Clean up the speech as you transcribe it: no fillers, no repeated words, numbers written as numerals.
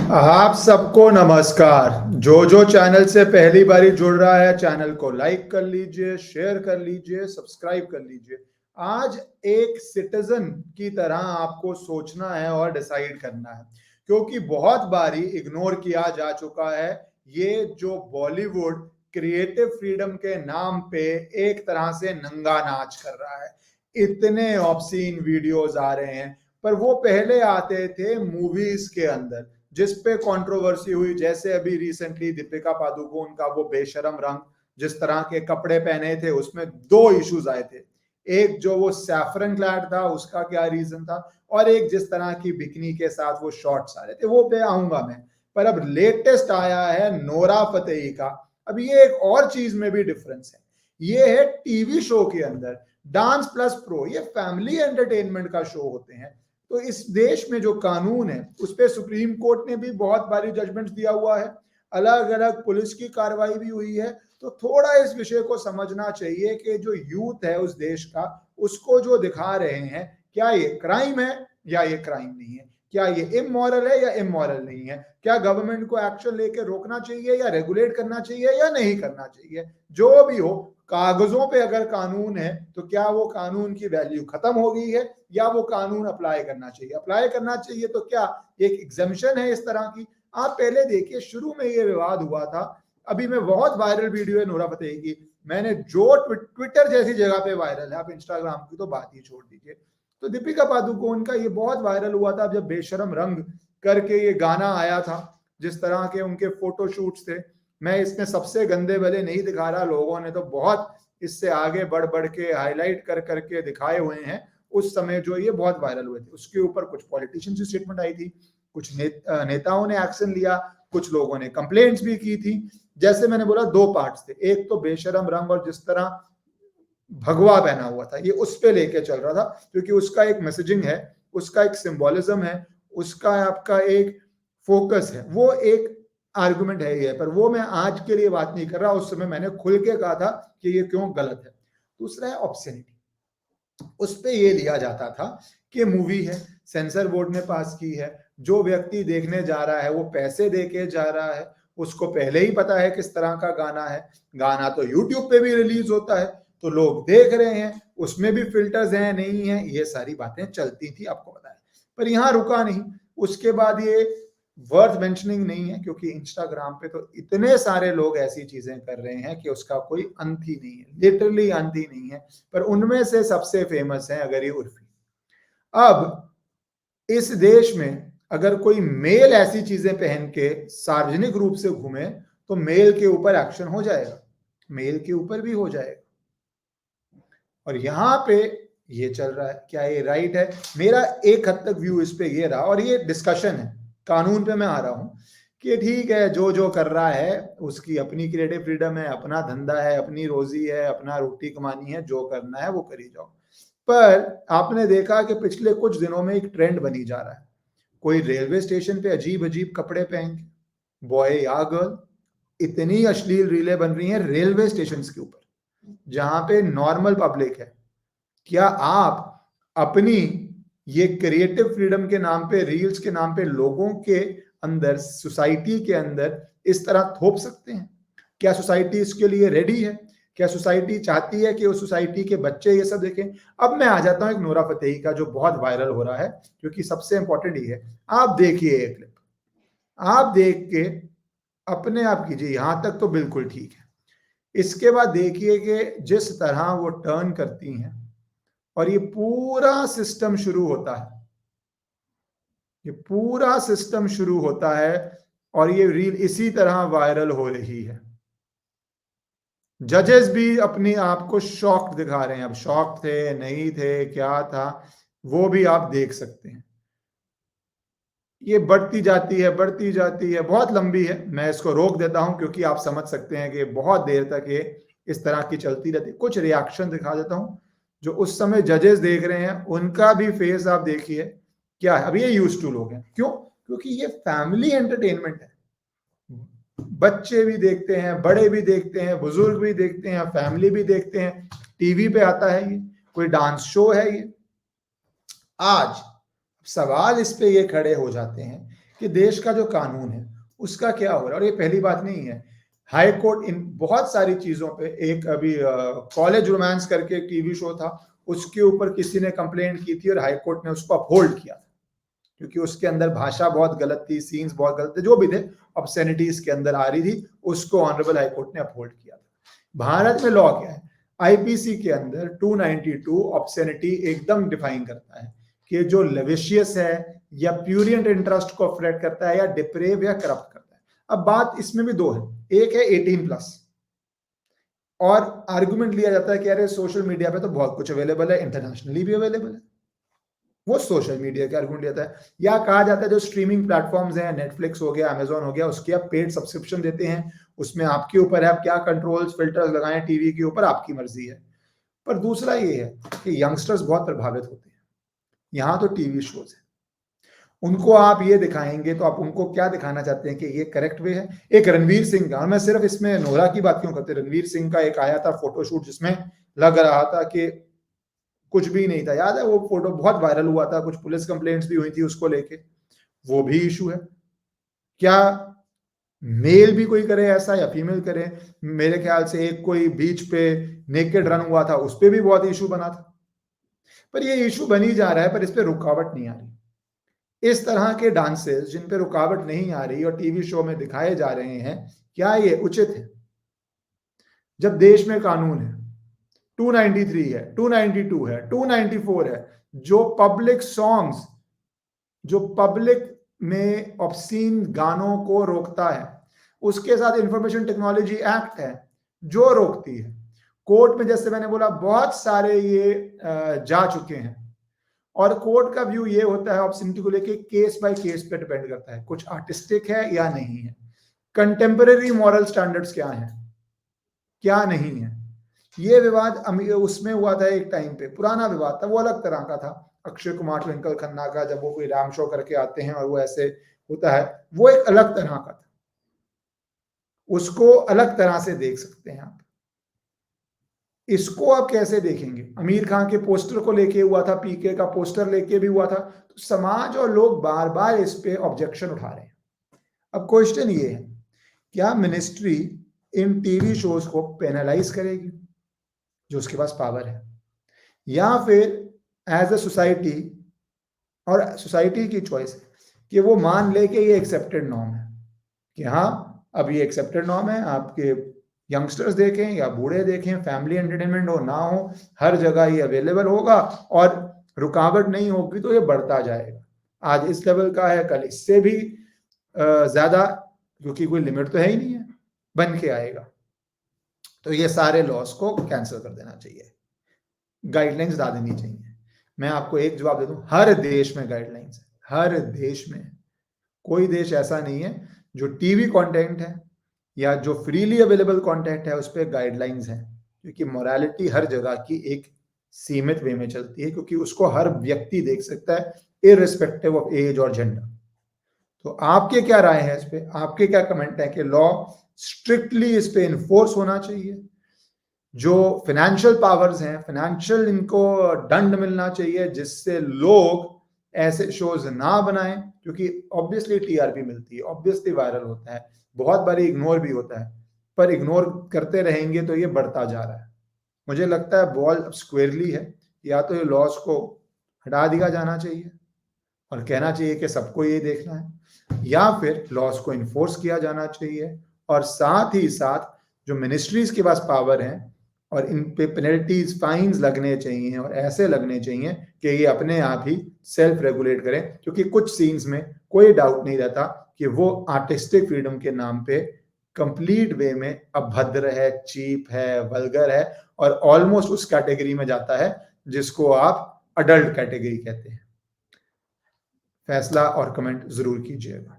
आप सबको नमस्कार। जो चैनल से पहली बारी जुड़ रहा है, चैनल को लाइक कर लीजिए, शेयर कर लीजिए, सब्सक्राइब कर लीजिए। आज एक सिटीजन की तरह आपको सोचना है और डिसाइड करना है, क्योंकि बहुत बारी इग्नोर किया जा चुका है। ये जो बॉलीवुड क्रिएटिव फ्रीडम के नाम पे एक तरह से नंगा नाच कर रहा है। इतने ऑब्सीन वीडियोस आ रहे हैं, पर वो पहले आते थे मूवीज के अंदर, जिस पे कंट्रोवर्सी हुई। जैसे अभी रिसेंटली दीपिका पादुकोण का वो बेशरम रंग, जिस तरह के कपड़े पहने थे, उसमें दो इश्यूज आए थे। एक जो वो सैफरन क्लैड था, उसका क्या रीजन था, और एक जिस तरह की बिकनी के साथ वो शॉर्ट्स आ रहे थे, वो पे आऊंगा मैं। पर अब लेटेस्ट आया है नोरा फतेही का। अब ये एक और चीज में भी डिफरेंस है। ये है टीवी शो के अंदर डांस प्लस प्रो, ये फैमिली एंटरटेनमेंट का शो होते हैं। तो इस देश में जो कानून है, उस पर सुप्रीम कोर्ट ने भी बहुत बारी जजमेंट दिया हुआ है, अलग अलग पुलिस की कार्रवाई भी हुई है। तो थोड़ा इस विषय को समझना चाहिए कि जो यूथ है उस देश का, उसको जो दिखा रहे हैं, क्या ये क्राइम है या ये क्राइम नहीं है, क्या ये इमोरल है या इमोरल नहीं है, क्या गवर्नमेंट को एक्शन लेके रोकना चाहिए या रेगुलेट करना चाहिए या नहीं करना चाहिए। जो भी हो, कागजों पे अगर कानून है तो क्या वो कानून की वैल्यू खत्म हो गई है या वो कानून अप्लाई करना चाहिए। अप्लाई करना चाहिए तो क्या एक एग्जेम्पशन है इस तरह की। आप पहले देखिए, शुरू में ये विवाद हुआ था। अभी मैं बहुत वायरल वीडियो है नोरा फतेही की, मैंने जो ट्विटर जैसी जगह पे वायरल है, आप इंस्टाग्राम की तो बात ही छोड़ दीजिए। तो दीपिका पादुकोण का ये बहुत वायरल हुआ था जब बेशरम रंग करके ये गाना आया था, जिस तरह के उनके फोटो शूट्स थे। मैं इसमें सबसे गंदे वाले नहीं दिखा रहा, लोगों ने तो बहुत इससे आगे बढ़ बढ़ के हाईलाइट कर करके दिखाए हुए हैं। उस समय जो ये बहुत वायरल हुए थे, उसके ऊपर कुछ पॉलिटिशियंस की स्टेटमेंट आई थी, कुछ नेताओं ने एक्शन लिया, कुछ लोगों ने कंप्लेंट्स भी की थी। जैसे मैंने बोला, दो पार्ट्स थे, एक तो बेशरम रंग और जिस तरह भगवा पहना हुआ था, ये उस पे लेके चल रहा था, क्योंकि उसका एक मैसेजिंग है, उसका एक सिंबोलिज्म है, उसका आपका एक फोकस है, वो एक आर्गुमेंट है ये। पर वो मैं आज के लिए बात नहीं कर रहा, उस समय मैंने खुल के कहा था कि ये क्यों गलत है। दूसरा है ऑब्ससेनिटी। उस पे ये लिया जाता था कि मूवी है, सेंसर बोर्ड ने पास की है, जो व्यक्ति देखने जा रहा है वो पैसे दे के जा रहा है, उसको पहले ही पता है किस तरह का गाना है। गाना तो यूट्यूब पे भी रिलीज होता है, तो लोग देख रहे हैं, उसमें भी फिल्टर्स हैं नहीं है, ये सारी बातें चलती थी, आपको बताया। पर यहाँ रुका नहीं। उसके बाद ये वर्थ मेंशनिंग नहीं है, क्योंकि इंस्टाग्राम पे तो इतने सारे लोग ऐसी चीजें कर रहे हैं कि उसका कोई अंत ही नहीं है, लिटरली अंत ही नहीं है। पर उनमें से सबसे फेमस है अगर ये उर्फी। अब इस देश में अगर कोई मेल ऐसी चीजें पहन के सार्वजनिक रूप से घूमे, तो मेल के ऊपर एक्शन हो जाएगा, मेल के ऊपर भी हो जाएगा। और यहाँ पे ये चल रहा है, क्या ये राइट है? मेरा एक हद तक व्यू इस पे ये रहा, और ये डिस्कशन है, कानून पे मैं आ रहा हूँ कि ठीक है, जो कर रहा है उसकी अपनी क्रिएटिव फ्रीडम है, अपना धंधा है, अपनी रोजी है, अपना रोटी कमानी है, जो करना है वो करी जाओ। पर आपने देखा कि पिछले कुछ दिनों में एक ट्रेंड बनी जा रहा है, कोई रेलवे स्टेशन पे अजीब अजीब कपड़े पहन के, बॉय या गर्ल, इतनी अश्लील रीलें बन रही हैं रेलवे स्टेशन के ऊपर, जहां पे नॉर्मल पब्लिक है। क्या आप अपनी ये क्रिएटिव फ्रीडम के नाम पे, रील्स के नाम पे लोगों के अंदर, सोसाइटी के अंदर इस तरह थोप सकते हैं? क्या सोसाइटी इसके लिए रेडी है? क्या सोसाइटी चाहती है कि उस सोसाइटी के बच्चे ये सब देखें? अब मैं आ जाता हूं एक नोरा फतेही का जो बहुत वायरल हो रहा है, क्योंकि सबसे इंपॉर्टेंट ये है। आप देखिए ये क्लिप, आप देख के अपने आप कीजिए, यहां तक तो बिल्कुल ठीक है। इसके बाद देखिए कि जिस तरह वो टर्न करती हैं और ये पूरा सिस्टम शुरू होता है, ये पूरा सिस्टम शुरू होता है, और ये रील इसी तरह वायरल हो रही है। जजेस भी अपने आप को शॉक्ड दिखा रहे हैं। अब शॉक थे नहीं थे, क्या था, वो भी आप देख सकते हैं। ये बढ़ती जाती है, बढ़ती जाती है, बहुत लंबी है, मैं इसको रोक देता हूं, क्योंकि आप समझ सकते हैं कि बहुत देर तक ये इस तरह की चलती रहती है। कुछ रिएक्शन दिखा देता हूं जो उस समय जजेस देख रहे हैं, उनका भी फेस आप देखिए क्या है। अब ये यूज टू लोग हैं, क्यों? क्योंकि ये फैमिली एंटरटेनमेंट है, बच्चे भी देखते हैं, बड़े भी देखते हैं, बुजुर्ग भी देखते हैं, फैमिली भी देखते हैं, टीवी पे आता है, ये कोई डांस शो है ये। आज सवाल इस पे ये खड़े हो जाते हैं कि देश का जो कानून है उसका क्या हो रहा है। और ये पहली बात नहीं है, हाई कोर्ट इन बहुत सारी चीजों पे, एक अभी कॉलेज रोमांस करके टीवी शो था, उसके ऊपर किसी ने कंप्लेंट की थी और हाई कोर्ट ने उसको अपहोल्ड किया था, क्योंकि उसके अंदर भाषा बहुत गलत थी, सीन्स बहुत गलत थे, जो भी थे, ऑब्सेनिटीज के अंदर आ रही थी, उसको ऑनरेबल हाई कोर्ट ने अपहोल्ड किया था। भारत में लॉ क्या है, आईपीसी के अंदर 292 ऑब्सेनिटी एकदम डिफाइन करता है कि जो लेविशियस है या प्यूरिएंट इंटरेस्ट को अफेक्ट करता है या डिप्रेव या करप्ट करता है। अब बात इसमें भी दो है, एक है 18+, और आर्गुमेंट लिया जाता है कि अरे सोशल मीडिया पे तो बहुत कुछ अवेलेबल है, इंटरनेशनली भी अवेलेबल है, वो सोशल मीडिया के आर्गुमेंट लिया जाता है। या कहा जाता है जो स्ट्रीमिंग प्लेटफॉर्म्स हैं, नेटफ्लिक्स हो गया, अमेजोन हो गया, उसकी आप पेड सब्सक्रिप्शन देते हैं, उसमें आपके ऊपर है आप क्या कंट्रोल्स फिल्टर्स लगाएं टीवी के ऊपर, आपकी मर्जी है। पर दूसरा ये है कि यंगस्टर्स बहुत प्रभावित होते हैं, यहाँ तो टीवी शोज है, उनको आप ये दिखाएंगे तो आप उनको क्या दिखाना चाहते हैं कि ये करेक्ट वे है। एक रणवीर सिंह का, और मैं सिर्फ इसमें नोरा की बात क्यों करते, रणवीर सिंह का एक आया था फोटोशूट जिसमें लग रहा था कि कुछ भी नहीं था, याद है वो फोटो बहुत वायरल हुआ था, कुछ पुलिस कंप्लेंट्स भी हुई थी उसको लेके, वो भी इशू है। क्या मेल भी कोई करे ऐसा या फीमेल करे? मेरे ख्याल से एक कोई बीच पे नेकेड रन हुआ था, उस पर भी बहुत इशू बना था। पर ये इशू बनी जा रहा है, पर इस पे रुकावट नहीं आ रही। इस तरह के डांसेस जिन पे रुकावट नहीं आ रही और टीवी शो में दिखाए जा रहे हैं, क्या ये उचित है? जब देश में कानून है, 293 है, 292 है, 294 है, जो पब्लिक सॉन्ग्स, जो पब्लिक में ऑब्सीन गानों को रोकता है, उसके साथ इंफॉर्मेशन टेक्नोलॉजी एक्ट है जो रोकती है। कोर्ट में जैसे मैंने बोला बहुत सारे ये जा चुके हैं, और कोर्ट का व्यू ये होता है ऑब्सीनिटी को लेके, केस बाय केस पे डिपेंड करता है, कुछ आर्टिस्टिक है या नहीं है, कंटेम्पररी मॉरल स्टैंडर्ड्स क्या है, क्या नहीं है। ये विवाद उसमें हुआ था एक टाइम पे, पुराना विवाद था, वो अलग तरह का था, अक्षय कुमार ट्विंकल खन्ना का, जब वो कोई रैम शो करके आते हैं और वो ऐसे होता है, वो एक अलग तरह का था, उसको अलग तरह से देख सकते हैं आप। इसको आप कैसे देखेंगे? आमिर खान के पोस्टर को लेके हुआ था, पीके का पोस्टर लेके भी हुआ था, तो समाज और लोग बार बार इस पे ऑब्जेक्शन उठा रहे हैं। अब क्वेश्चन ये है, क्या मिनिस्ट्री इन टीवी शोज को पेनलाइज करेगी जो उसके पास पावर है, या फिर एज अ सोसाइटी, और सोसाइटी की चॉइस है कि वो मान ले कि ये एक्सेप्टेड नॉर्म है, कि हाँ अब ये एक्सेप्टेड नॉर्म है, आपके यंगस्टर्स देखें या बूढ़े देखें, फैमिली एंटरटेनमेंट हो ना हो, हर जगह ये अवेलेबल होगा और रुकावट नहीं होगी तो ये बढ़ता जाएगा। आज इस लेवल का है, कल इससे भी ज्यादा, क्योंकि कोई लिमिट तो है ही नहीं है, बन के आएगा। तो ये सारे लॉस को कैंसिल कर देना चाहिए, गाइडलाइंस डाल देनी चाहिए। मैं आपको एक जवाब दे दूं, हर देश में गाइडलाइंस है, हर देश में। कोई देश ऐसा नहीं है जो टीवी कंटेंट है या जो फ्रीली अवेलेबल कंटेंट है उस पर गाइडलाइंस है, क्योंकि मोरालिटी हर जगह की एक सीमित वे में चलती है, क्योंकि उसको हर व्यक्ति देख सकता है इररिस्पेक्टिव ऑफ एज और जेंडर। तो आपके क्या राय है इस पे, आपके क्या कमेंट है कि लॉ स्ट्रिक्टली इस पे इन्फोर्स होना चाहिए, जो फाइनेंशियल पावर्स हैं, फाइनेंशियल इनको दंड मिलना चाहिए जिससे लोग ऐसे शोज ना बनाएं, क्योंकि ऑब्वियसली टीआरपी मिलती है, ऑब्वियसली वायरल होता है, बहुत बारी इग्नोर भी होता है, पर इग्नोर करते रहेंगे तो ये बढ़ता जा रहा है। मुझे लगता है बॉल अब स्क्वेयरली है, या तो ये लॉस को हटा दिया जाना चाहिए और कहना चाहिए कि सबको ये देखना है, या फिर लॉस को इन्फोर्स किया जाना चाहिए, और साथ ही साथ जो मिनिस्ट्रीज के पास पावर है और इन पे पेनल्टीज, फाइन्स लगने चाहिए, और ऐसे लगने चाहिए कि ये अपने आप ही सेल्फ रेगुलेट करें, क्योंकि कुछ सीन्स में कोई डाउट नहीं रहता कि वो आर्टिस्टिक फ्रीडम के नाम पे कंप्लीट वे में अभद्र है, चीप है, वल्गर है, और ऑलमोस्ट उस कैटेगरी में जाता है जिसको आप अडल्ट कैटेगरी कहते हैं। फैसला और कमेंट जरूर कीजिएगा।